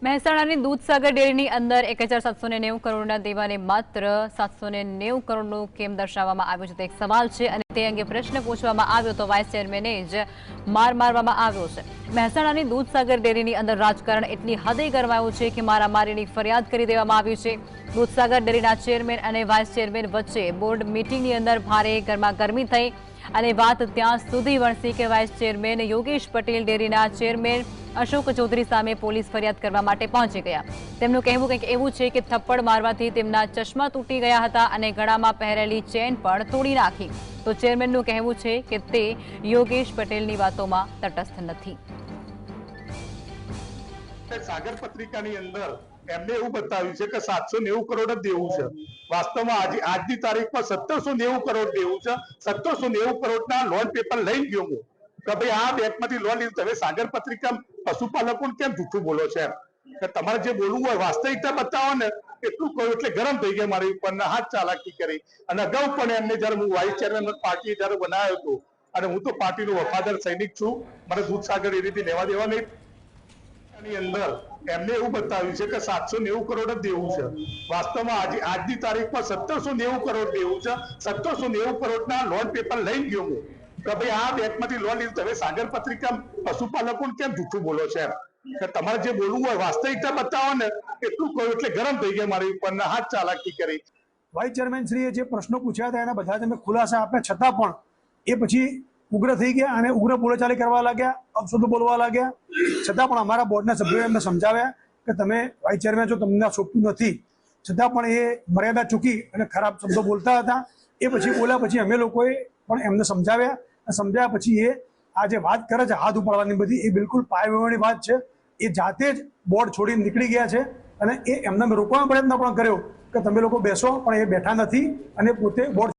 મહેસાણાની દૂધસાગર ડેરીની અંદર 1790 કરોડના દેવાને માત્ર 790 કરોડનું કેમ દર્શાવવામાં આવ્યું છે તે એક સવાલ છે અને તે અંગે પ્રશ્ન પૂછવામાં આવ્યો તો વાઇસ ચેરમેને જ માર મારવામાં આવ્યો છે। મહેસાણાની દૂધસાગર ડેરીની અંદર રાજકારણ એટલી હદે ગરમાયું છે કે મારામારીની ફરિયાદ કરી દેવામાં આવી છે। દૂધસાગર ડેરીના ચેરમેન અને વાઇસ ચેરમેન વચ્ચે બોર્ડ મીટિંગની અંદર ભારે ગરમાગરમી થઈ અને વાત ત્યાં સુધી વણસી કે વાઇસ ચેરમેન યોગેશ પટેલ ડેરીના ચેરમેન અશોક ચૌધરી સામે પોલીસ ફરિયાદ કરવા માટે પહોંચી ગયા। તેમનું કહેવું કંઈક એવું છે કે થપ્પડ મારવાથી તેમના ચશ્મા તૂટી ગયા હતા અને ગળામાં પહેરેલી ચેન પણ તોડી નાખી। તો ચેરમેનનું કહેવું છે કે તે યોગેશ પટેલની વાતોમાં તટસ્થ નથી। સાગર પત્રિકાની અંદર એમને એવું બતાવ્યું છે કે 790 કરોડ જ દેવું છે। વાસ્તવમાં આજની તારીખમાં 1790 કરોડ દેવું છે। 1790 કરોડના લોન પેપર લઈ ગયો હું કે ભાઈ આ બેંકમાંથી લોન લીધું। તમે સાગર પત્રિકા પશુપાલકોને કેમ જૂઠું બોલો છો? કે તમારે જે બોલવું હોય વાસ્તવિકતા બતાવો ને એટલું કહ્યું એટલે ગરમ થઈ ગયા મારી ઉપર હાથ ચાલાકી કરી। અને અગાઉ પણ એમને જયારે હું વાઇસ ચેરમેન પાર્ટી જયારે બનાવ્યો હતો અને હું તો પાર્ટીનો વફાદાર સૈનિક છું, મને દૂધસાગર એ રીતે લેવા દેવા નહીં। અંદર એમને એવું બતાવ્યું છે કે 790 કરોડ જ દેવું છે। વાસ્તવમાં આજની તારીખમાં 1790 કરોડ દેવું છે। 1790 કરોડના લોન પેપર લઈ ગયો હું કે ભાઈ આ બેંકમાંથી લોન લીધું। તમે સાગર પત્રિકા પશુપાલકોને કેમ જૂઠું બોલો છો? કે તમારે જે બોલવું હોય વાસ્તવિકતા બતાવો ને એટલું કહ્યું એટલે ગરમ થઈ ગયા મારી ઉપર હાથ ચાલાકી કરી। વાઇસ ચેરમેન શ્રીએ જે પ્રશ્નો પૂછ્યા હતા એના બધા તમે ખુલાસા આપ્યા છતાં પણ એ પછી ઉગ્ર થઈ ગયા અને ઉગ્ર બોલાચાલી કરવા લાગ્યા, અપશબ્દો બોલવા લાગ્યા। છતાં પણ અમારા બોર્ડના સભ્યોએ એમને સમજાવ્યા કે તમે વાઇસ ચેરમેન છો, તમને આ સોંપતું નથી, છતાં પણ એ મર્યાદા ચૂકી અને ખરાબ શબ્દો બોલતા હતા। એ પછી બોલ્યા પછી અમે લોકોએ પણ એમને સમજાવ્યા પછી એ આ જે વાત કરે છે હાથ ઉપાડવાની બધી એ બિલકુલ પાયવેવાની વાત છે। એ જાતે જ બોર્ડ છોડીને નીકળી ગયા છે અને એ એમને રોકવાનો પ્રયત્ન પણ કર્યો કે તમે લોકો બેસો, પણ એ બેઠા નથી અને પોતે બોર્ડ